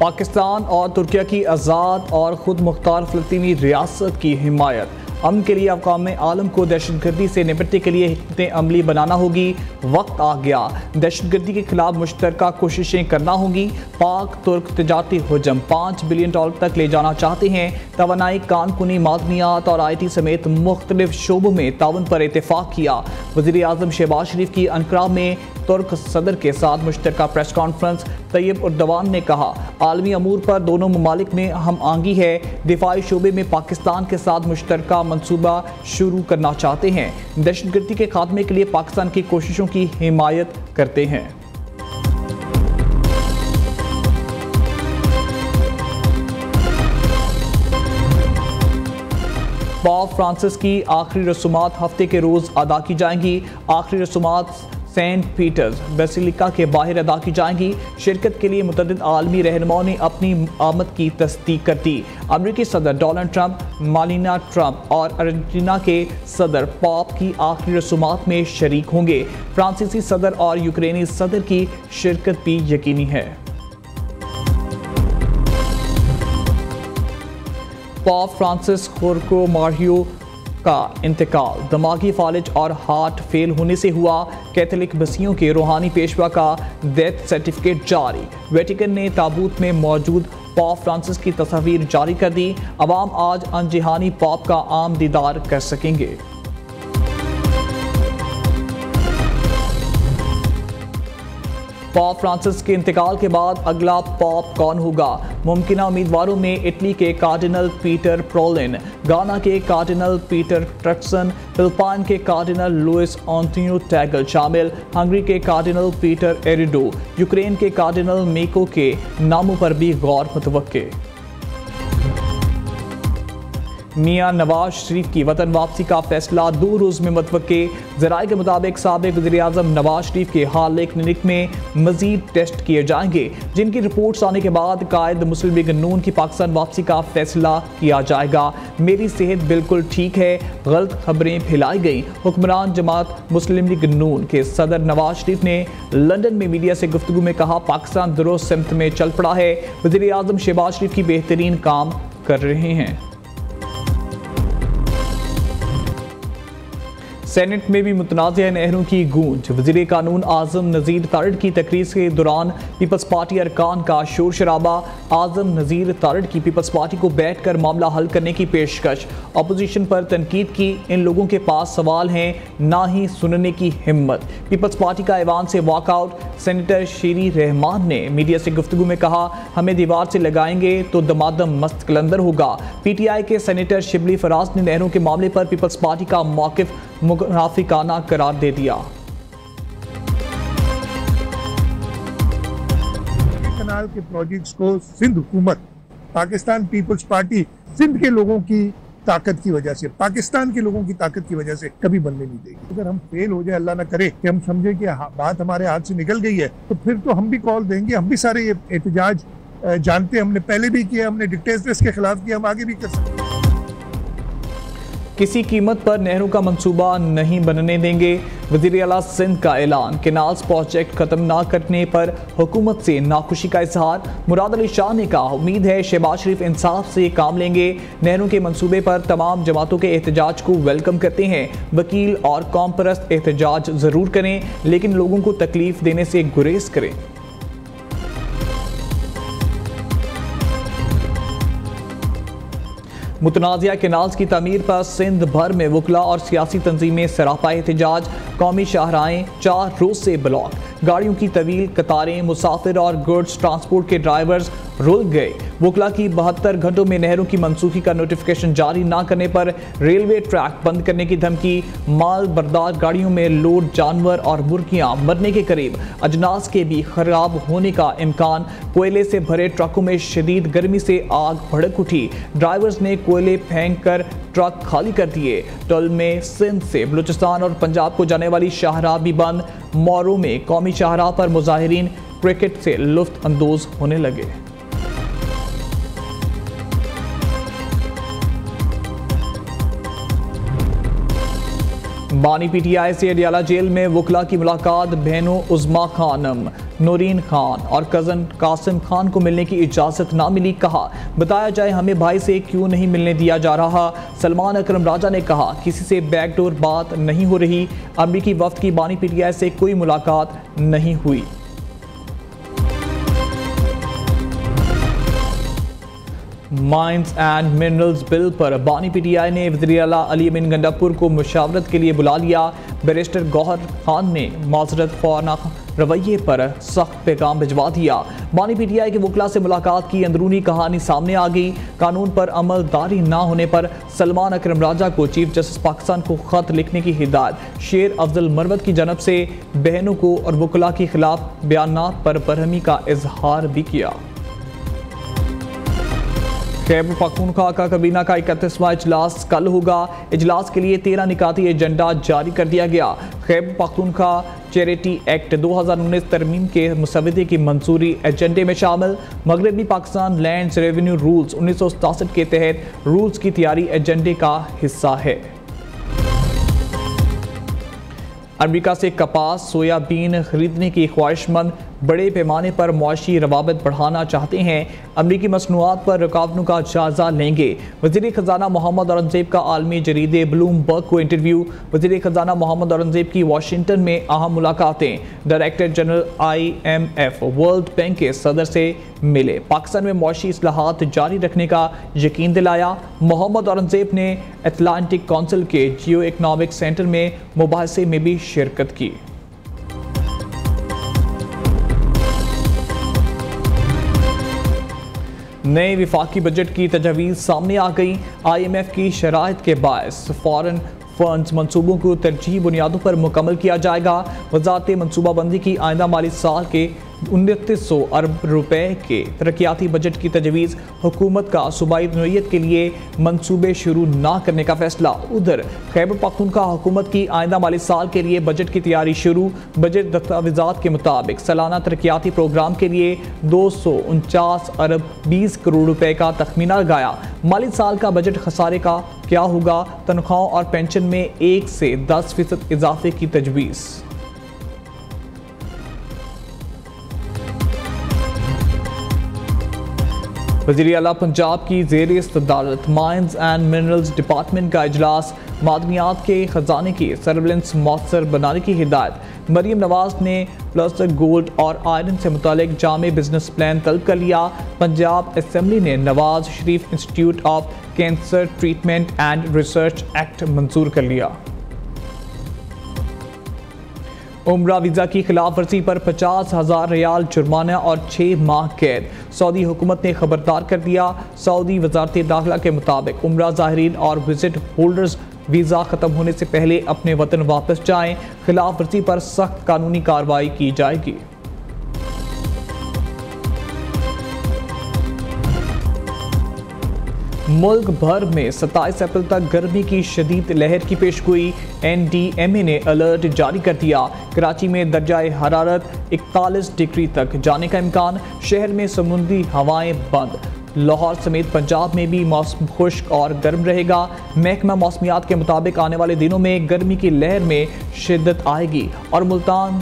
पाकिस्तान और तुर्किया की आज़ाद और खुद मुख्तार फ़लस्तीनी रियासत की हिमायत। अमन के लिए अक़वाम आलम को दहशतगर्दी से निपटने के लिए हिकमत अमली बनाना होगी। वक्त आ गया, दहशतगर्दी के खिलाफ मुश्तरका कोशिशें करना होंगी। पाक तुर्क तजारती हुजम $5 बिलियन तक ले जाना चाहते हैं। तवानाई, कानकुनी, मादनियात और IT समेत मुख्तलिफ शोबों में ताउन पर इत्तेफाक किया। वज़ीर आज़म शहबाज शरीफ की अंकारा में तुर्क सदर के साथ मुश्तरका प्रेस कॉन्फ्रेंस। तैयब उर्दवान ने कहा, आलमी अमूर पर दोनों ममालिक में हम आंगी है। दिफाई शोबे में पाकिस्तान के साथ मुश्तरका मंसूबा शुरू करना चाहते हैं। दहशतगर्दी के खात्मे के लिए पाकिस्तान की कोशिशों की हिमायत करते हैं। पाप फ्रांसिस की आखिरी रसूमात हफ्ते के रोज़ अदा की जाएंगी। आखिरी रसूमात सेंट पीटर्स बेसिलिका के बाहर अदा की जाएंगी। शिरकत के लिए मुतअद्दिद आलमी रहनुमाओं ने अपनी आमद की तस्दीक कर दी। अमरीकी सदर डोनाल्ड ट्रंप, मेलानिया ट्रंप और अर्जेंटीना के सदर पाप की आखिरी रसूमात में शरीक होंगे। फ्रांसीसी सदर और यूक्रेनी सदर की शिरकत भी यकीनी है। पाप फ्रांसिस होर्को मारियो का इंतकाल दिमागी फालिज और हार्ट फेल होने से हुआ। कैथोलिक बसियों के रूहानी पेशवा का डेथ सर्टिफिकेट जारी। वेटिकन ने ताबूत में मौजूद पाप फ्रांसिस की तस्वीर जारी कर दी। अवाम आज अनजहानी पाप का आम दीदार कर सकेंगे। पाप फ्रांसिस के इंतकाल के बाद अगला पाप कौन होगा? मुमकिना उम्मीदवारों में इटली के कार्डिनल पीटर प्रोलिन, गाना के कार्डिनल पीटर ट्रक्सन, फिलिपाइन के कार्डिनल लुइस एंटोनियो टैगल शामिल, हंगरी के कार्डिनल पीटर एरिडो, यूक्रेन के कार्डिनल मेको के नामों पर भी गौर मुतवक्के। मियां नवाज शरीफ की वतन वापसी का फैसला 2 रोज़ में मुतवक्के। ज़राए के मुताबिक साबिक़ वज़ीर आज़म नवाज शरीफ के हाल क्लिनिक में मज़ीद टेस्ट किए जाएंगे, जिनकी रिपोर्ट्स आने के बाद कायद मुस्लिम लीग नून की पाकिस्तान वापसी का फैसला किया जाएगा। मेरी सेहत बिल्कुल ठीक है, गलत खबरें फैलाई गई। हुक्मरान जमात मुस्लिम लीग नून के सदर नवाज शरीफ ने लंदन में मीडिया से गुफ्तगू में कहा, पाकिस्तान दुरुस्त सिमत में चल पड़ा है। वज़ीर आज़म शहबाज शरीफ की बेहतरीन काम कर रहे हैं। सेनेट में भी मुतनाज़िया नहरों की गूंज। वज़ीर कानून आज़म नज़ीर तारड़ की तकरीर के दौरान पीपल्स पार्टी अरकान का शोर शराबा। आज़म नज़ीर तारड़ की पीपल्स पार्टी को बैठ कर मामला हल करने की पेशकश। अपोजिशन पर तनकीद की, इन लोगों के पास सवाल हैं, ना ही सुनने की हिम्मत। पीपल्स पार्टी का ऐवान से वॉकआउट। सेनेटर शीरी रहमान ने मीडिया से गुफ्तगू में कहा, हमें दीवार से लगाएंगे तो दमादम मस्त कलंदर होगा। PTI के सेनेटर शिबली फराज ने नहरों के मामले पर पीपल्स पार्टी का मौक़िफ़ मुनाफिकाना करार दे दिया। कनाल के प्रोजेक्ट्स को सिंध हुकूमत, पाकिस्तान पीपल्स पार्टी सिंध के लोगों की ताकत की वजह से, पाकिस्तान के लोगों की ताकत की वजह से कभी बनने नहीं देगी। अगर हम फेल हो जाए, अल्लाह ना करे कि हम समझे कि बात हमारे हाथ से निकल गई है, तो फिर तो हम भी कॉल देंगे। हम भी सारे ये एहतजाज जानते हैं, हमने पहले भी किया, हमने डिक्टेटर्स के खिलाफ किया, हम आगे भी कर सकते हैं। किसी कीमत पर नहरों का मंसूबा नहीं बनने देंगे। वज़ीर आला सिंध का ऐलान। केनाल्स प्रोजेक्ट खत्म ना करने पर हुकूमत से नाखुशी का इजहार। मुराद अली शाह ने कहा, उम्मीद है शहबाज शरीफ इंसाफ से काम लेंगे। नहरों के मंसूबे पर तमाम जमातों के एहतजाज को वेलकम करते हैं। वकील और कौम परस्त एहतजाज ज़रूर करें, लेकिन लोगों को तकलीफ देने से गुरेज करें। मुतनाज़िया केनाल्स की तमीर पर सिंध भर में वकला और सियासी तंजीमें सरापा एहतजाज। कौमी शाहराहें 4 रोज़ से ब्लॉक। गाड़ियों की तवील कतारें, मुसाफिर और गुड्स ट्रांसपोर्ट के ड्राइवर्स रुल गए। वकला की 72 घंटों में नहरों की मनसूखी का नोटिफिकेशन जारी ना करने पर रेलवे ट्रैक बंद करने की धमकी। माल बरदार गाड़ियों में लोड जानवर और मुर्गियां मरने के करीब। अजनास के भी खराब होने का इम्कान। कोयले से भरे ट्रकों में शदीद गर्मी से आग भड़क उठी। ड्राइवर्स ने कोयले फेंक कर ट्रक खाली कर दिए। टल में सिंध से बलूचिस्तान और पंजाब को जाने वाली शाहराह भी बंद। मोरू में कौमी शाहराह पर मुजाहिरीन क्रिकेट से लुत्फ अंदोज होने लगे। बानी PTI से अडियाला जेल में वकला की मुलाकात। बहनों उज़मा खानम नूरीन खान और कज़न कासिम खान को मिलने की इजाज़त ना मिली। कहा बताया जाए हमें भाई से क्यों नहीं मिलने दिया जा रहा। सलमान अकरम राजा ने कहा किसी से बैकडोर बात नहीं हो रही। अमरीकी वफ्द की बानी पीटीआई से कोई मुलाकात नहीं हुई। माइंस एंड मिनरल्स बिल पर बानी पीटीआई ने वज़ीर आला अली अमीन गंडापुर को मुशावरत के लिए बुला लिया। बैरिस्टर गौहर खान ने माजरत ख्वाना रवैये पर सख्त पैगाम भिजवा दिया। बानी पीटीआई के वकला से मुलाकात की अंदरूनी कहानी सामने आ गई। कानून पर अमलदारी ना होने पर सलमान अकरम राजा को चीफ जस्टिस पाकिस्तान को खत लिखने की हिदायत। शेर अफजल मरवत की जानब से बहनों को और वकला के खिलाफ बयानात पर बरहमी का इजहार भी किया। खैबर पख्तूनख्वा का काबीना का 31वां इजलास कल होगा। इजलास के लिए 13 निकाती एजेंडा जारी कर दिया गया। खैबर पख्तूनख्वा चैरिटी एक्ट 2019 तरमीम के मुसवदे की मंजूरी एजेंडे में शामिल। मगरबी पाकिस्तान लैंड्स रेवेन्यू रूल्स 1967 के तहत रूल्स की तैयारी एजेंडे का हिस्सा है। अमेरिका से कपास सोयाबीन खरीदने की ख्वाहिशमंद बड़े पैमाने पर मुआशी रवाबत बढ़ाना चाहते हैं। अमरीकी मसनूआत पर रुकावटों का जायजा लेंगे। वज़ीर ख़जाना मोहम्मद औरंगज़ेब का आलमी जरीदे ब्लूमबर्ग को इंटरव्यू। वज़ीर ख़जाना मोहम्मद औरंगज़ेब की वाशिंगटन में अहम मुलाकातें। Director general IMF world bank के सदर से मिले। पाकिस्तान में मुआशी इस्लाहात जारी रखने का यकीन दिलाया। मोहम्मद औरंगज़ेब ने अटलांटिक काउंसिल के जियो इकनॉमिक सेंटर में मुबाहिसे में भी शिरकत की। नए विफाकी बजट की तजवीज़ सामने आ गई। IMF की शराइत के बायस फॉरेन फंड्स मनसूबों को तरजीही बुनियादों पर मुकम्मल किया जाएगा। वजारत मनसूबाबंदी की आइंदा माली साल के 2900 अरब रुपए के तरक्याती बजट की तजवीज़। हुकूमत का सूबाई नोयत के लिए मनसूबे शुरू ना करने का फैसला। उधर खैबर पख्तूनख्वा हुकूमत की आइंदा माली साल के लिए बजट की तैयारी शुरू। बजट दस्तावेज़ात के मुताबिक सालाना तरक्याती प्रोग्राम के लिए 249 अरब 20 करोड़ रुपए का तखमीना लगाया। माली साल का बजट खसारे का क्या होगा। तनख्वाहों और पेंशन में 1 से 10% इजाफे की तजवीज़। वज़ीर आला पंजाब की ज़ेर सदारत माइंस एंड मिनरल्स डिपार्टमेंट का इजलास। मादनियात के ख़जाने की सर्विलेंस मौसर बनाने की हिदायत। मरीम नवाज ने प्लस्टर गोल्ड और आयरन से मुतालिक जामे बिजनेस प्लान तलब कर लिया। पंजाब असम्बली ने Nawaz Sharif institute of cancer treatment and research act मंजूर कर लिया। उम्रा वीज़ा की खिलाफ वर्जी पर 50,000 रियाल जुर्माना और 6 माह कैद। सऊदी हुकूमत ने खबरदार कर दिया। सऊदी वजारत दाखिला के मुताबिक उम्रा ज़ाहिरीन और विजिट होल्डर्स वीज़ा ख़त्म होने से पहले अपने वतन वापस जाएं। खिलाफ वर्जी पर सख्त कानूनी कार्रवाई की जाएगी। मुल्क भर में 27 अप्रैल तक गर्मी की शदीद लहर की पेशगोई। NDMA ने अलर्ट जारी कर दिया। कराची में दर्जाए हरारत 41 डिग्री तक जाने का इम्कान। शहर में समुद्री हवाएं बंद। लाहौर समेत पंजाब में भी मौसम खुश्क और गर्म रहेगा। महकमा मौसमियात के मुताबिक आने वाले दिनों में गर्मी की लहर में शिद्दत आएगी और मुल्तान